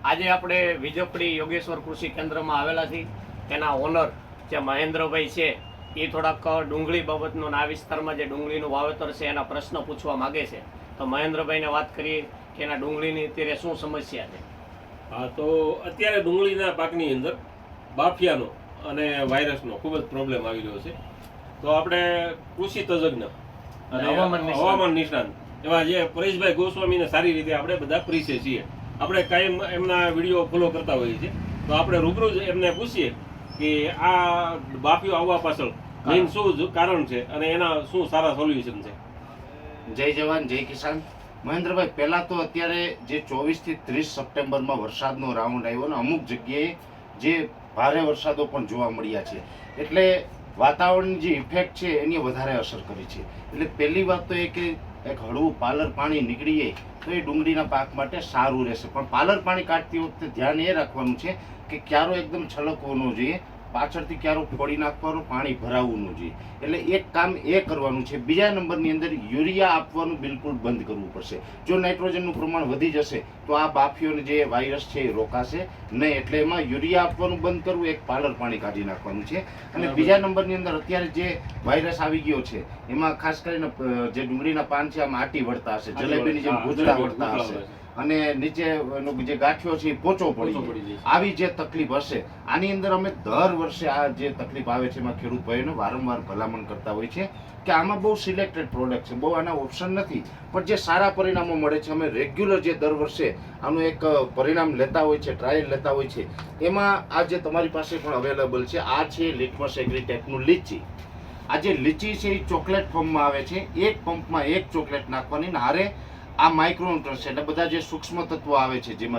આજે આપણે વિજપડી યોગેશ્વર કૃષિ કેન્દ્રમાં આવેલા છીએ. તેના ઓનર જે મહેન્દ્રભાઈ છે એ થોડાક ડુંગળી બાબતનું આ વિસ્તારમાં જે ડુંગળીનું વાવેતર છે એના પ્રશ્ન પૂછવા માગે છે. તો મહેન્દ્રભાઈને વાત કરીએ કે એના ડુંગળીની અત્યારે શું સમસ્યા છે. હા, તો અત્યારે ડુંગળીના પાકની અંદર બાફિયાનો અને વાયરસનો ખૂબ જ પ્રોબ્લેમ આવી રહ્યો છે. તો આપણે કૃષિ તજજ્ઞ અને હવામાન નિષ્ણાંત એવા જે પરેશભાઈ ગોસ્વામીને સારી રીતે આપણે બધા પરિચય છીએ. આપણે કાયમ એમના વિડીયો ફોલો કરતા હોઈએ છીએ. તો આપણે રૂબરૂ જ એમને પૂછીએ કે આ બાફિયો આવવા પાછળ મેઇન શું કારણ છે અને એના શું સારા સોલ્યુશન છે. જય જવાન જય કિસાન. મહેન્દ્રભાઈ, પહેલા તો અત્યારે જે 24 થી 30 સપ્ટેમ્બરમાં વરસાદનો રાઉન્ડ આવ્યો ને અમુક જગ્યાએ જે ભારે વરસાદો પણ જોવા મળ્યા છે, એટલે વાતાવરણની જે ઇફેક્ટ છે એની વધારે અસર કરી છે. એટલે પહેલી વાત તો એ કે એક હળવું પાલર પાણી નીકળીએ તો એ ડુંગળીના પાક માટે સારું રહેશે. પણ પાલર પાણી કાઢતી વખતે ધ્યાન એ રાખવાનું છે કે ક્યારો એકદમ છલકવો ન જોઈએ, પાછળથી ક્યારો ફોડી નાખવાનું, પાણી ભરાવવું ન જોઈએ. એટલે એક કામ એ કરવાનું છે. બીજા નંબરની અંદર યુરિયા આપવાનું બિલકુલ બંધ કરવું પડશે. જો નાઇટ્રોજનનું પ્રમાણ વધી જશે તો આ બાફિયોને જે વાયરસ છે એ રોકાશે નહીં. એટલે એમાં યુરિયા આપવાનું બંધ કરવું, એક પાલર પાણી કાઢી નાખવાનું છે. અને બીજા નંબરની અંદર અત્યારે જે વાયરસ આવી ગયો છે એમાં ખાસ કરીને જે ડુંગળીના પાન છે આમાં આટી વળતા હશે, જલેબીની જેમ ભૂજડા વળતા હશે અને નીચે જે ગાંઠિયો છે એ પોચો પડી આવી જે તકલીફ હશે. આની અંદર અમે દર વર્ષે આ જે તકલીફ આવે છે એમાં ખેડૂત ભાઈઓને વારંવાર ભલામણ કરતા હોય છે કે આમાં બહુ સિલેક્ટેડ પ્રોડક્ટ છે, બહુ આના ઓપ્શન નથી, પણ જે સારા પરિણામો મળે છે. અમે રેગ્યુલર જે દર વર્ષે આનું એક પરિણામ લેતા હોય છે, ટ્રાયલ લેતા હોય છે. એમાં આ જે તમારી પાસે પણ અવેલેબલ છે આ છે લિટમસ એગ્રીટેકનું લીચી. આ જે લીચી છે એ ચોકલેટ ફોર્મમાં આવે છે. એક પંપમાં એક ચોકલેટ નાખવાની ને હારે આ માઇક્રોન્યુટ્રન્ટ્સ એટલે બધા જે સૂક્ષ્મ તત્વો આવે છે જેમાં